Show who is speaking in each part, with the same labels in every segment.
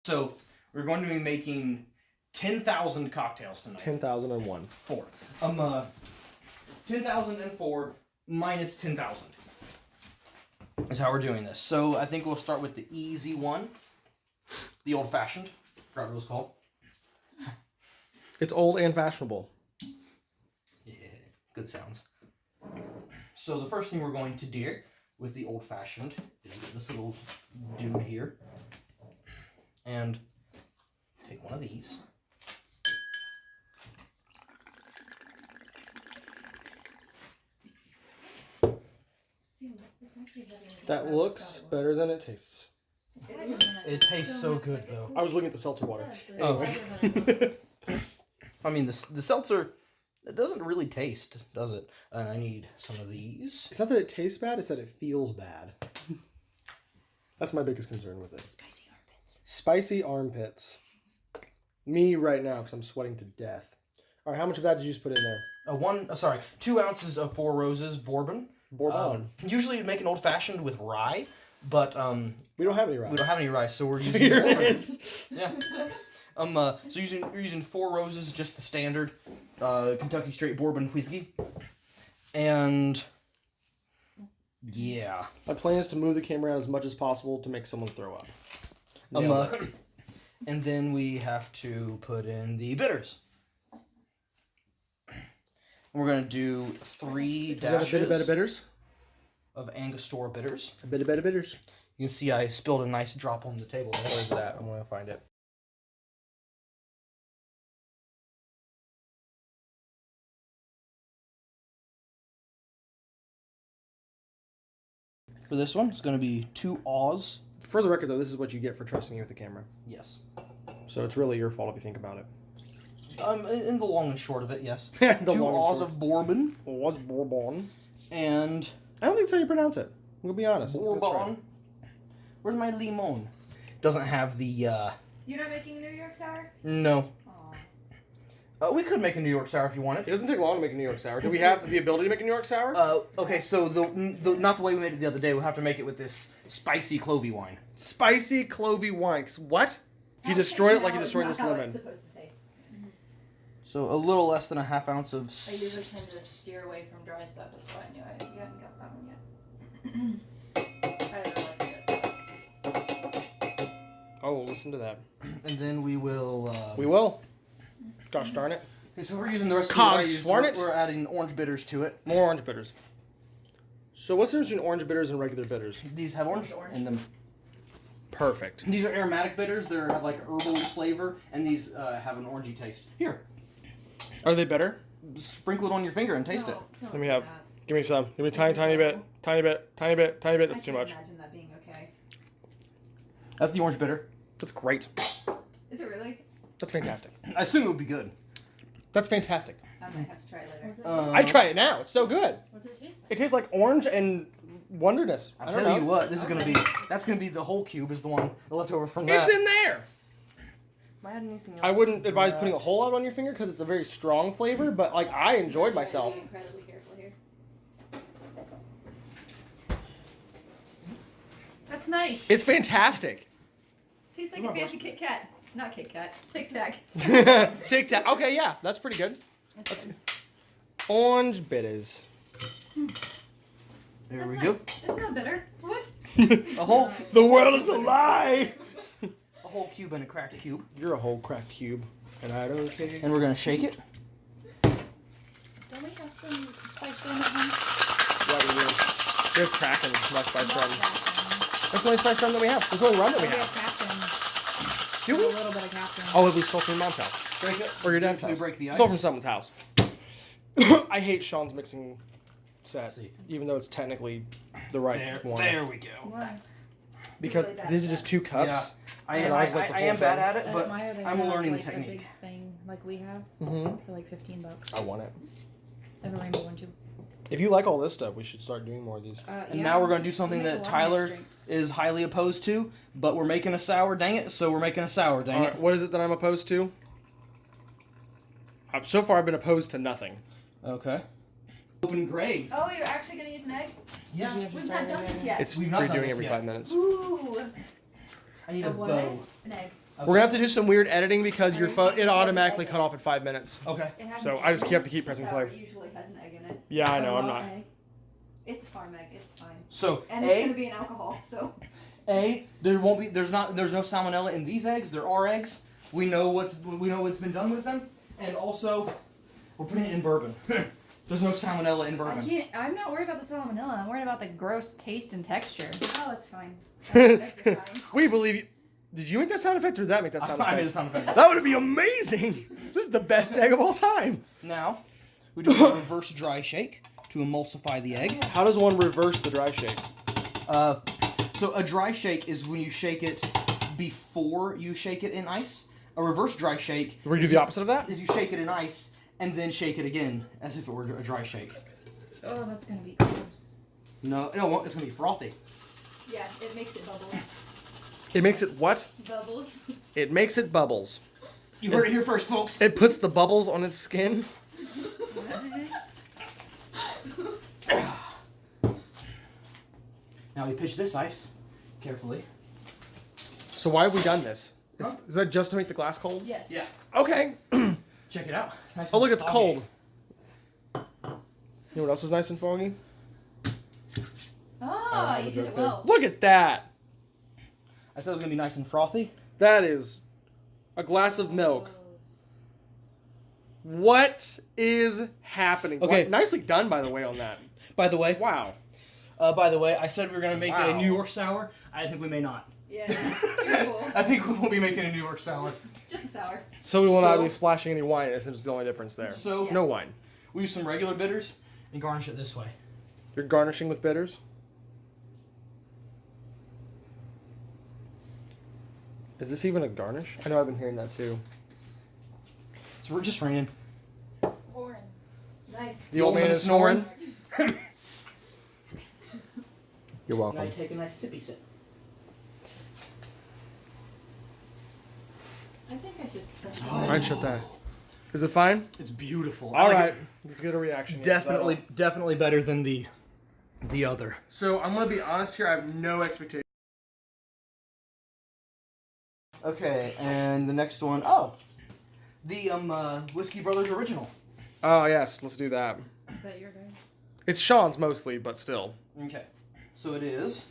Speaker 1: So we're going to be making 10,000 cocktails tonight.
Speaker 2: 10,001.
Speaker 1: 4. 10,004 minus 10,000 is how we're doing this. So I think we'll start with the easy one, the old-fashioned. Forgot what it was called.
Speaker 2: It's old and fashionable.
Speaker 1: Yeah, good sounds. So the first thing we're going to do with the old-fashioned is get this little dude here and take one of these.
Speaker 2: That looks better than it tastes.
Speaker 1: It tastes so good, though.
Speaker 2: I was looking at the seltzer water.
Speaker 1: Oh. I mean, the seltzer, it doesn't really taste, does it? I need some of these.
Speaker 2: It's not that it tastes bad, it's that it feels bad. That's my biggest concern with it.
Speaker 3: Spicy armpits.
Speaker 2: Spicy armpits. Me right now, because I'm sweating to death. All right, how much of that did you just put in there?
Speaker 1: 2 ounces of Four Roses bourbon.
Speaker 2: Bourbon.
Speaker 1: Usually you make an old-fashioned with rye, but
Speaker 2: we don't have any rye.
Speaker 1: we don't have any rye, so we're using
Speaker 2: Here
Speaker 1: bourbon.
Speaker 2: it is.
Speaker 1: Yeah. So you're using Four Roses, just the standard Kentucky straight bourbon whiskey, and yeah.
Speaker 2: My plan is to move the camera around as much as possible to make someone throw up.
Speaker 1: And then we have to put in the bitters. We're gonna do 3 dashes
Speaker 2: Is that a bit of bitters?
Speaker 1: of Angostura bitters.
Speaker 2: A bit of bitters.
Speaker 1: You can see I spilled a nice drop on the table.
Speaker 2: Where's that? I'm going to find it.
Speaker 1: For this one, it's going to be 2 Oz.
Speaker 2: For the record, though, this is what you get for trusting me with the camera.
Speaker 1: Yes.
Speaker 2: So it's really your fault if you think about it.
Speaker 1: In the long and short of it, yes.
Speaker 2: The
Speaker 1: 2
Speaker 2: long and
Speaker 1: Oz
Speaker 2: short.
Speaker 1: of bourbon.
Speaker 2: What's bourbon?
Speaker 1: And
Speaker 2: I don't think that's how you pronounce it. We'll be honest. I think that's
Speaker 1: bourbon.
Speaker 2: right.
Speaker 1: Where's my limon? Doesn't have the,
Speaker 3: You're not making a New York sour?
Speaker 1: No.
Speaker 3: Aw.
Speaker 1: We could make a New York sour if you wanted.
Speaker 2: It doesn't take long to make a New York sour. Do we have the ability to make a New York sour?
Speaker 1: Okay, so the not the way we made it the other day. We'll have to make it with this spicy clovey wine.
Speaker 2: Spicy clovey wine. What? He destroyed it like he destroyed this lemon.
Speaker 3: It's supposed to taste.
Speaker 1: So a little less than a half ounce of.
Speaker 3: I usually tend to steer away from dry stuff. That's why I knew you hadn't got that one yet. I don't like it.
Speaker 2: Oh, listen to that.
Speaker 1: And then we will.
Speaker 2: We will. Gosh darn it.
Speaker 1: Okay, so we're using the rest
Speaker 2: Cogs,
Speaker 1: of the
Speaker 2: sworn it?
Speaker 1: We're adding orange bitters to it.
Speaker 2: More orange bitters. So what's the difference between orange bitters and regular bitters?
Speaker 1: These have orange in them.
Speaker 2: Perfect.
Speaker 1: These are aromatic bitters. They have like herbal flavor, and these have an orangey taste. Here,
Speaker 2: Are they better?
Speaker 1: sprinkle it on your finger and taste it.
Speaker 2: Let me have. Give me some. Give me a tiny bit. Tiny bit. Tiny bit. Tiny bit. That's too much.
Speaker 3: I imagine that being okay.
Speaker 1: That's the orange bitter.
Speaker 2: That's great.
Speaker 3: Is it really?
Speaker 2: That's fantastic.
Speaker 1: I assume it would be good.
Speaker 2: That's fantastic.
Speaker 3: I might have to try it later.
Speaker 2: I try it now. It's so good.
Speaker 3: What's it taste like?
Speaker 2: It tastes like orange and wonderness.
Speaker 1: I'll
Speaker 2: I don't
Speaker 1: tell
Speaker 2: know.
Speaker 1: you what, this is gonna be. That's gonna be the whole cube. Is the one left over from that.
Speaker 2: It's in there.
Speaker 1: Am I adding anything else?
Speaker 2: I wouldn't advise putting a whole lot on your finger because it's a very strong flavor, but like I enjoyed myself.
Speaker 3: Be incredibly careful here. That's nice.
Speaker 2: It's fantastic.
Speaker 3: Tastes like a fancy Kit Kat. Not Kit Kat. Tic Tac.
Speaker 2: Tic Tac. Okay, yeah, that's pretty good.
Speaker 3: That's good.
Speaker 2: Orange bitters.
Speaker 1: There
Speaker 3: That's
Speaker 1: we
Speaker 3: nice.
Speaker 1: go.
Speaker 3: It's not bitter. What?
Speaker 1: A whole,
Speaker 2: The world is a lie.
Speaker 1: a whole cube and a cracked cube,
Speaker 2: You're a whole cracked cube, and I don't care.
Speaker 1: and we're gonna shake it.
Speaker 3: Don't we have some spice rum at home?
Speaker 2: Yeah, we do. We have Kraken, not spice
Speaker 3: Not
Speaker 2: rum.
Speaker 3: Kraken.
Speaker 2: That's the only spice rum that we have. That's the only rum that we
Speaker 3: We have
Speaker 2: have.
Speaker 3: Kraken.
Speaker 2: Do
Speaker 3: A
Speaker 2: we?
Speaker 3: little bit of Kraken.
Speaker 2: Oh, we stole from your mom's house.
Speaker 1: Break it.
Speaker 2: Or your dad's
Speaker 1: Usually
Speaker 2: house.
Speaker 1: break the ice.
Speaker 2: Stole from someone's house. I hate Sean's mixing set,
Speaker 1: See.
Speaker 2: even though it's technically the right one.
Speaker 1: There we go.
Speaker 3: Why?
Speaker 2: Because
Speaker 3: Really bad
Speaker 2: these are
Speaker 3: at
Speaker 2: just
Speaker 3: that.
Speaker 2: 2 cups.
Speaker 1: I
Speaker 2: And
Speaker 1: am.
Speaker 2: I was like the
Speaker 1: I am
Speaker 2: full
Speaker 1: bad
Speaker 2: thing.
Speaker 1: at it, but
Speaker 3: Why are they
Speaker 1: I'm
Speaker 3: have,
Speaker 1: learning
Speaker 3: like,
Speaker 1: the
Speaker 3: a
Speaker 1: technique.
Speaker 3: big thing like we have
Speaker 2: Mm-hmm.
Speaker 3: for like $15.
Speaker 2: I want it.
Speaker 3: I have a rainbow one too.
Speaker 2: If you like all this stuff, we should start doing more of these.
Speaker 1: And now we're going to do something
Speaker 3: We make
Speaker 1: that
Speaker 3: a lot of
Speaker 1: Tyler
Speaker 3: mixed drinks.
Speaker 1: is highly opposed to, but we're making a sour, dang it, so we're making a sour, dang
Speaker 2: All
Speaker 1: it.
Speaker 2: right, what is it that I'm opposed to? So far, I've been opposed to nothing.
Speaker 1: Okay. Open grade.
Speaker 3: Oh, you're actually gonna use an egg?
Speaker 1: Yeah.
Speaker 3: We've not done this yet.
Speaker 2: It's
Speaker 1: We've not done
Speaker 2: redoing
Speaker 1: this
Speaker 2: every
Speaker 1: yet.
Speaker 2: 5 minutes.
Speaker 3: Ooh.
Speaker 1: I need
Speaker 3: A
Speaker 1: a
Speaker 3: what?
Speaker 1: bow.
Speaker 3: An egg.
Speaker 2: We're gonna have to do some weird editing because your phone it
Speaker 4: It
Speaker 2: automatically
Speaker 4: has
Speaker 2: cut off at 5 minutes.
Speaker 1: Okay.
Speaker 4: It has
Speaker 2: So
Speaker 4: an
Speaker 2: I just
Speaker 4: egg.
Speaker 2: have to keep
Speaker 4: The
Speaker 2: pressing
Speaker 4: sour
Speaker 2: play.
Speaker 4: usually has an egg in it.
Speaker 2: Yeah, I know.
Speaker 4: A
Speaker 2: I'm
Speaker 4: raw
Speaker 2: not.
Speaker 4: egg. It's a farm egg. It's fine.
Speaker 1: So
Speaker 4: And it's gonna be an alcohol. So.
Speaker 1: There's no salmonella in these eggs. There are eggs. We know what's been done with them, and also we're putting it in bourbon. There's no salmonella in bourbon.
Speaker 3: I'm not worried about the salmonella. I'm worried about the gross taste and texture.
Speaker 4: Oh, it's fine. Eggs are fine.
Speaker 2: We believe you. Did you make that sound effect or did that make that sound
Speaker 1: I
Speaker 2: effect?
Speaker 1: made a sound effect.
Speaker 2: That would be amazing. This is the best egg of all time.
Speaker 1: Now we do a reverse dry shake to emulsify the egg.
Speaker 2: How does one reverse the dry shake?
Speaker 1: So a dry shake is when you shake it before you shake it in ice. A reverse dry shake
Speaker 2: We do the opposite of that?
Speaker 1: is you shake it in ice and then shake it again as if it were a dry shake.
Speaker 3: Oh, that's gonna be gross.
Speaker 1: No, it's gonna be frothy.
Speaker 4: Yeah, it makes it bubbles.
Speaker 2: It makes it what?
Speaker 4: Bubbles.
Speaker 2: It makes it bubbles.
Speaker 1: You heard it here first, folks.
Speaker 2: It puts the bubbles on its skin.
Speaker 1: Now we pitch this ice carefully.
Speaker 2: So why have we done this?
Speaker 1: Huh?
Speaker 2: Is that just to make the glass cold?
Speaker 4: Yes.
Speaker 1: Yeah.
Speaker 2: Okay.
Speaker 1: Check it out. Nice
Speaker 2: Oh,
Speaker 1: and
Speaker 2: look, it's
Speaker 1: foggy.
Speaker 2: cold. You know what else is nice and foggy?
Speaker 4: Ah, you did it well.
Speaker 2: Look at that.
Speaker 1: I said it was gonna be nice and frothy.
Speaker 2: That is a glass of milk. What is happening?
Speaker 1: Okay.
Speaker 2: What- nicely done, by the way, on that.
Speaker 1: By the way,
Speaker 2: Wow.
Speaker 1: I said we were gonna make it a
Speaker 2: Wow.
Speaker 1: New York sour. I think we may not.
Speaker 4: Yeah, it's too cool.
Speaker 1: I think we won't be making a New York sour.
Speaker 4: Just a sour.
Speaker 2: So we will not
Speaker 1: So-
Speaker 2: be splashing any wine in it, since it's the only difference there.
Speaker 1: So
Speaker 4: Yeah.
Speaker 2: No wine.
Speaker 1: we use some regular bitters and garnish it this way.
Speaker 2: You're garnishing with bitters? Is this even a garnish? I know I've been hearing that too.
Speaker 1: We're just raining.
Speaker 4: Pouring. Nice.
Speaker 2: The old man is snoring. You're
Speaker 1: Now
Speaker 2: welcome.
Speaker 1: you take a nice sippy sip.
Speaker 4: I think I should.
Speaker 2: Alright, shut that. Is it fine?
Speaker 1: It's beautiful.
Speaker 2: Alright. Let's get a reaction.
Speaker 1: Definitely better than the other.
Speaker 2: So I'm gonna be honest here, I have no expectation.
Speaker 1: Okay, and the next one, the Whiskey Brothers original.
Speaker 2: Oh yes, let's do that.
Speaker 3: Is that your guys?
Speaker 2: It's Sean's mostly, but still.
Speaker 1: Okay, so it is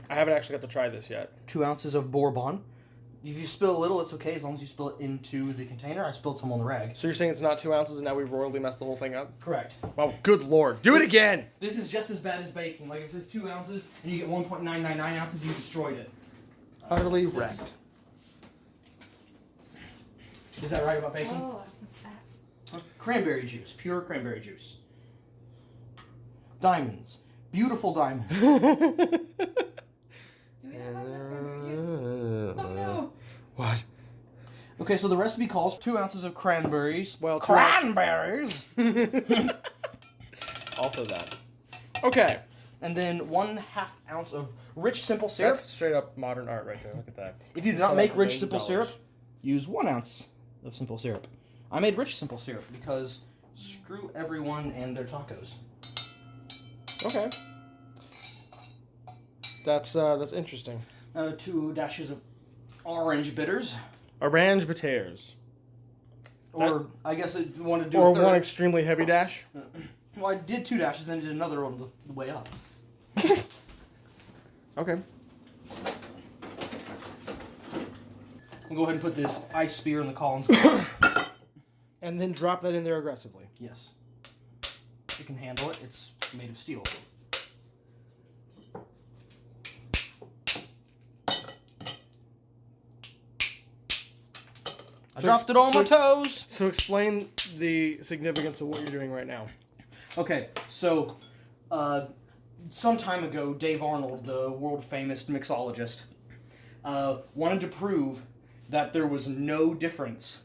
Speaker 2: I haven't actually got to try this yet.
Speaker 1: 2 ounces of bourbon. If you spill a little, it's okay as long as you spill it into the container. I spilled some on the rag.
Speaker 2: So you're saying it's not 2 ounces and now we've royally messed the whole thing up?
Speaker 1: Correct.
Speaker 2: Well, good lord. Do it again!
Speaker 1: This is just as bad as baking. Like if it says 2 ounces and you get 1.999 ounces, you destroyed it.
Speaker 2: Utterly wrecked.
Speaker 1: Is that right about baking?
Speaker 4: Oh, what's that?
Speaker 1: Cranberry juice, pure cranberry juice. Diamonds, beautiful diamonds.
Speaker 4: Do we not have enough cranberry juice? Oh no.
Speaker 2: What?
Speaker 1: Okay, so the recipe calls 2 ounces of cranberries.
Speaker 2: Well,
Speaker 1: cranberries.
Speaker 2: Also that. Okay.
Speaker 1: And then 1/2 ounce of rich simple syrup.
Speaker 2: That's straight up modern art right there. Look at that.
Speaker 1: If you do
Speaker 2: Sell
Speaker 1: not
Speaker 2: that
Speaker 1: make
Speaker 2: for
Speaker 1: rich
Speaker 2: millions of
Speaker 1: simple
Speaker 2: dollars.
Speaker 1: syrup, use 1 ounce of simple syrup. I made rich simple syrup because screw everyone and their tacos.
Speaker 2: Okay. That's interesting.
Speaker 1: 2 dashes of orange bitters.
Speaker 2: Orange bitters.
Speaker 1: Or I guess I want to do
Speaker 2: Or
Speaker 1: a third.
Speaker 2: one extremely heavy dash.
Speaker 1: Well, I did 2 dashes, then did another on the way up.
Speaker 2: Okay.
Speaker 1: We'll go ahead and put this ice spear in the Collins glass.
Speaker 2: And then drop that in there aggressively.
Speaker 1: Yes. It can handle it. It's made of steel. I dropped it on my toes.
Speaker 2: So explain the significance of what you're doing right now.
Speaker 1: Okay, so some time ago, Dave Arnold, the world famous mixologist, wanted to prove that there was no difference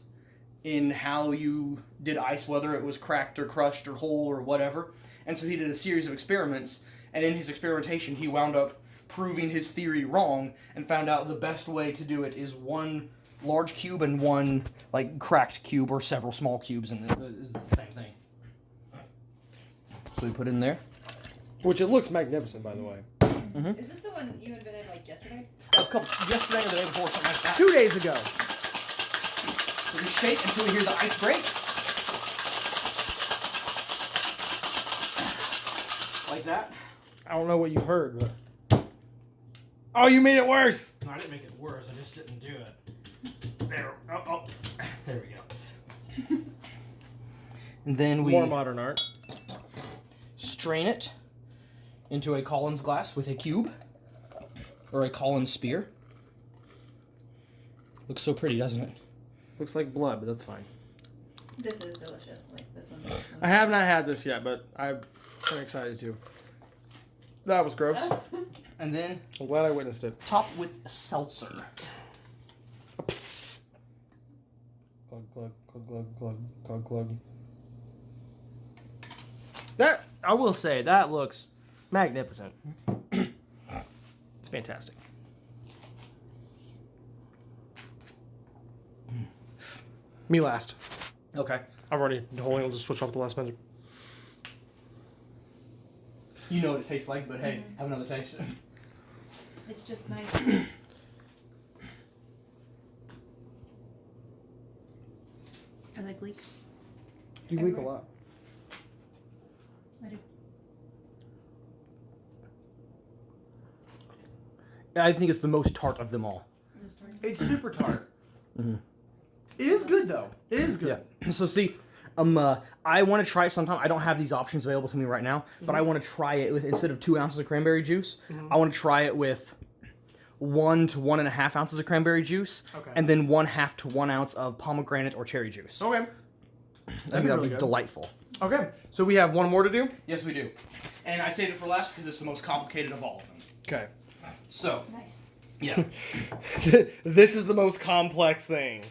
Speaker 1: in how you did ice, whether it was cracked or crushed or whole or whatever. And so he did a series of experiments, and in his experimentation, he wound up proving his theory wrong and found out the best way to do it is 1 large cube and 1 like cracked cube or several small cubes, and it's the same thing. So we put it in there.
Speaker 2: Which it looks magnificent, by the way.
Speaker 4: Is this the one you invented like yesterday?
Speaker 1: yesterday or the day before, something like that.
Speaker 2: 2 days ago.
Speaker 1: So we shake until we hear the ice break. Like that.
Speaker 2: I don't know what you heard, but... Oh, you made it worse!
Speaker 1: No, I didn't make it worse. I just didn't do it. There. Oh. There we go. And then we
Speaker 2: More modern art.
Speaker 1: strain it into a Collins glass with a cube. Or a Collins spear. Looks so pretty, doesn't it?
Speaker 2: Looks like blood, but that's fine.
Speaker 4: This is delicious. Like this one.
Speaker 2: I have not had this yet, but I'm excited to. That was gross.
Speaker 1: And then
Speaker 2: I'm glad I witnessed it.
Speaker 1: top with seltzer.
Speaker 2: Glug, glug, glug, glug, glug, glug, glug. That, I will say, that looks magnificent. It's fantastic. Me last.
Speaker 1: Okay.
Speaker 2: I've already holding. I'll just switch off the last menu.
Speaker 1: You know what it tastes like, but hey, have another taste.
Speaker 4: It's just nice. I like leek.
Speaker 2: You leak a lot.
Speaker 4: I do.
Speaker 1: I think it's the most tart of them all.
Speaker 2: It's super tart. It is good though. It is good.
Speaker 1: Yeah. So see, I want to try it sometime. I don't have these options available to me right now, but I want to try it with, instead of 2 ounces of cranberry juice, I want to try it with 1 to 1.5 ounces of cranberry juice,
Speaker 2: Okay.
Speaker 1: and then 1/2 to 1 ounce of pomegranate or cherry juice.
Speaker 2: Okay.
Speaker 1: I think that'd
Speaker 2: really
Speaker 1: be
Speaker 2: good.
Speaker 1: delightful.
Speaker 2: Okay. So we have one more to do.
Speaker 1: Yes, we do. And I saved it for last because it's the most complicated of all of them.
Speaker 2: Okay.
Speaker 1: So,
Speaker 4: Nice.
Speaker 1: yeah.
Speaker 2: This is the most complex thing.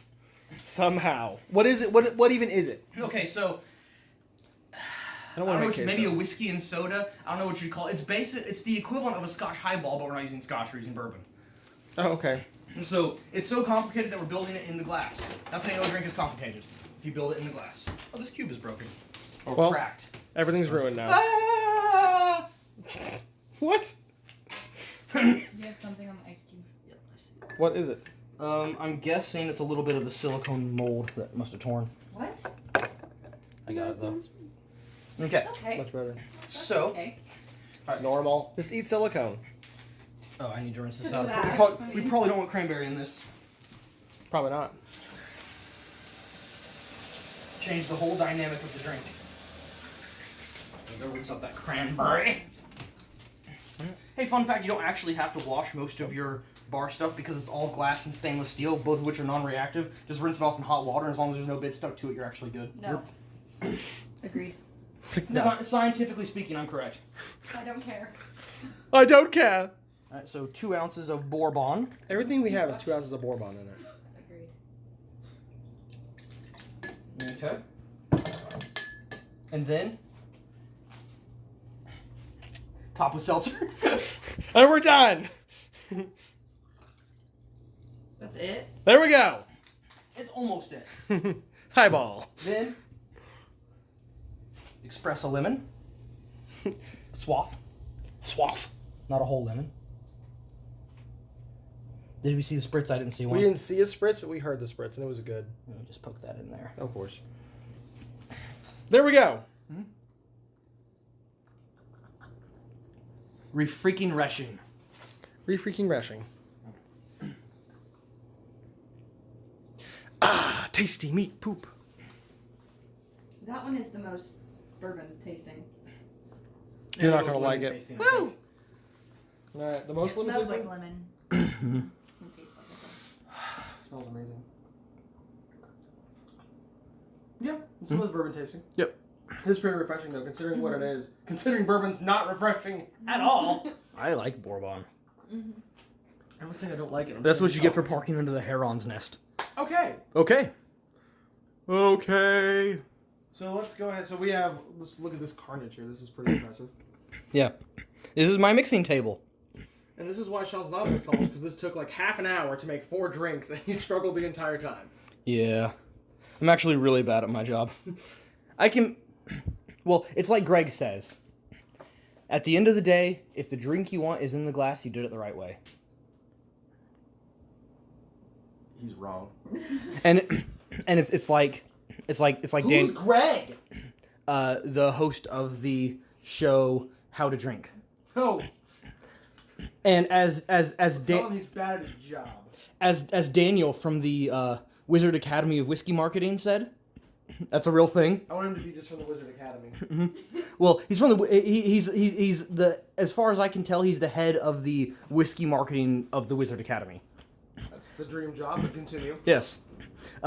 Speaker 2: Somehow. What is it? What even is it?
Speaker 1: Okay, so
Speaker 2: I
Speaker 1: I
Speaker 2: don't
Speaker 1: don't
Speaker 2: want
Speaker 1: know,
Speaker 2: to make
Speaker 1: maybe a
Speaker 2: queso.
Speaker 1: whiskey and soda. I don't know what you'd call it. It's basic. It's the equivalent of a Scotch highball, but we're not using Scotch. We're using bourbon.
Speaker 2: Oh, okay.
Speaker 1: And so it's so complicated that we're building it in the glass. That's how you know a drink is complicated. If you build it in the glass. Oh, this cube is broken. Or
Speaker 2: Well,
Speaker 1: cracked.
Speaker 2: Everything's ruined now.
Speaker 1: Ah!
Speaker 2: What?
Speaker 4: You have something on the ice cube.
Speaker 1: Yep, I see.
Speaker 2: What is it?
Speaker 1: I'm guessing it's a little bit of the silicone mold that must have torn.
Speaker 4: What?
Speaker 1: I got it though. Okay,
Speaker 4: Okay.
Speaker 2: Much better.
Speaker 1: so
Speaker 4: Okay.
Speaker 2: It's normal. Just eat silicone.
Speaker 1: oh, I need to rinse this
Speaker 4: Just
Speaker 1: out.
Speaker 4: relax.
Speaker 1: We probably don't want cranberry in this.
Speaker 2: Probably not.
Speaker 1: Change the whole dynamic of the drink. Go rinse up that cranberry. Hey, fun fact: you don't actually have to wash most of your bar stuff because it's all glass and stainless steel, both of which are non-reactive. Just rinse it off in hot water, and as long as there's no bits stuck to it, you're actually good.
Speaker 4: No. Agreed.
Speaker 1: Scientifically speaking, I'm correct.
Speaker 4: I don't care.
Speaker 2: I don't care.
Speaker 1: All right, so 2 ounces of bourbon.
Speaker 2: Everything we have is 2 ounces of bourbon in it.
Speaker 4: Agreed.
Speaker 1: Okay. And then top with seltzer.
Speaker 2: And we're done.
Speaker 4: That's it?
Speaker 2: There we go.
Speaker 1: It's almost it.
Speaker 2: Highball.
Speaker 1: Then espresso lemon. Swathe. Swathe. Not a whole lemon. Did we see the spritz? I didn't see one.
Speaker 2: We didn't see a spritz, but we heard the spritz, and it was good.
Speaker 1: Let me just poke that in there.
Speaker 2: Of course. There we go.
Speaker 1: Refreaking reshing.
Speaker 2: Refreaking reshing. Ah, tasty meat poop.
Speaker 4: That one is the most bourbon tasting.
Speaker 2: You're not gonna like it.
Speaker 1: Tasting, I
Speaker 4: Woo!
Speaker 1: think.
Speaker 2: Alright, the most
Speaker 4: It smells
Speaker 2: limited.
Speaker 4: like lemon. Doesn't taste like it.
Speaker 2: Smells amazing. Yeah, it smells bourbon tasting.
Speaker 1: Yep.
Speaker 2: It's pretty refreshing though, considering what it is. Considering bourbon's not refreshing at all.
Speaker 1: I like bourbon.
Speaker 2: I'm not saying I don't like it.
Speaker 1: That's what you get for parking under the heron's nest.
Speaker 2: Okay.
Speaker 1: Okay. Okay.
Speaker 2: So let's go ahead. So we have. Let's look at this carnage here. This is pretty impressive.
Speaker 1: Yeah. This is my mixing table.
Speaker 2: And this is why Sean's not a mixologist, because this took like half an hour to make 4 drinks, and he struggled the entire time.
Speaker 1: Yeah. I'm actually really bad at my job. I can... Well, it's like Greg says. At the end of the day, if the drink you want is in the glass, you did it the right way.
Speaker 2: He's wrong.
Speaker 1: And it's like
Speaker 2: Who's
Speaker 1: Dan,
Speaker 2: Greg?
Speaker 1: the host of the show How to Drink.
Speaker 2: Oh,
Speaker 1: And as
Speaker 2: tell him he's bad at his job.
Speaker 1: as Daniel from the Wizard Academy of Whiskey Marketing said, that's a real thing.
Speaker 2: I want him to be just from the Wizard Academy.
Speaker 1: Well, he's from the he's the, as far as I can tell, he's the head of the whiskey marketing of the Wizard Academy.
Speaker 2: That's the dream job, but continue.
Speaker 1: Yes.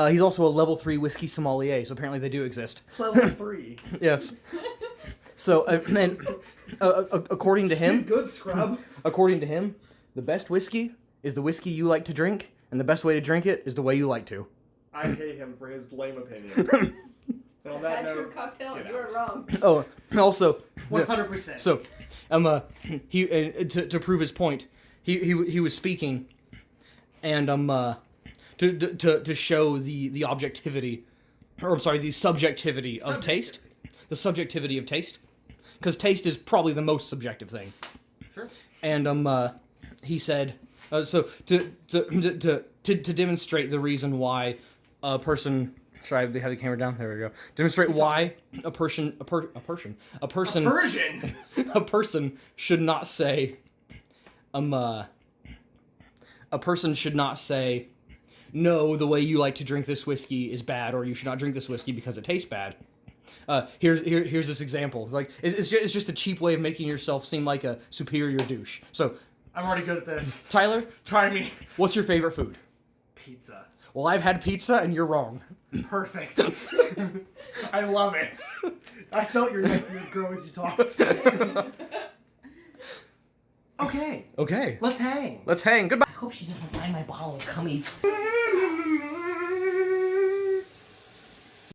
Speaker 1: He's also a level 3 whiskey sommelier, so apparently they do exist.
Speaker 2: Level 3.
Speaker 1: Yes. So, according to him,
Speaker 2: Good scrub.
Speaker 1: according to him, the best whiskey is the whiskey you like to drink, and the best way to drink it is the way you like to.
Speaker 2: I hate him for his lame opinion. And on that
Speaker 4: That's your
Speaker 2: note,
Speaker 4: cocktail.
Speaker 2: get
Speaker 4: You were
Speaker 2: out.
Speaker 4: wrong.
Speaker 1: Oh, also,
Speaker 2: 100%.
Speaker 1: so, he to prove his point, he was speaking, and to show the objectivity, or I'm sorry, the subjectivity of taste, the subjectivity of taste, because taste is probably the most subjective thing.
Speaker 2: Sure.
Speaker 1: And he said, so to demonstrate the reason why a person. Should I have the camera down? There we go. Demonstrate why a person should not say, a person should not say, no, the way you like to drink this whiskey is bad, or you should not drink this whiskey because it tastes bad. Here's this example. Like it's just a cheap way of making yourself seem like a superior douche. So,
Speaker 2: I'm already good at this.
Speaker 1: Tyler,
Speaker 2: Try me.
Speaker 1: what's your favorite food?
Speaker 2: Pizza.
Speaker 1: Well, I've had pizza, and you're wrong.
Speaker 2: Perfect. I love it. I felt your neck would grow as you talked. Okay.
Speaker 1: Okay.
Speaker 2: Let's hang.
Speaker 1: Let's hang. Goodbye.
Speaker 5: I hope she doesn't find my bottle of cummies.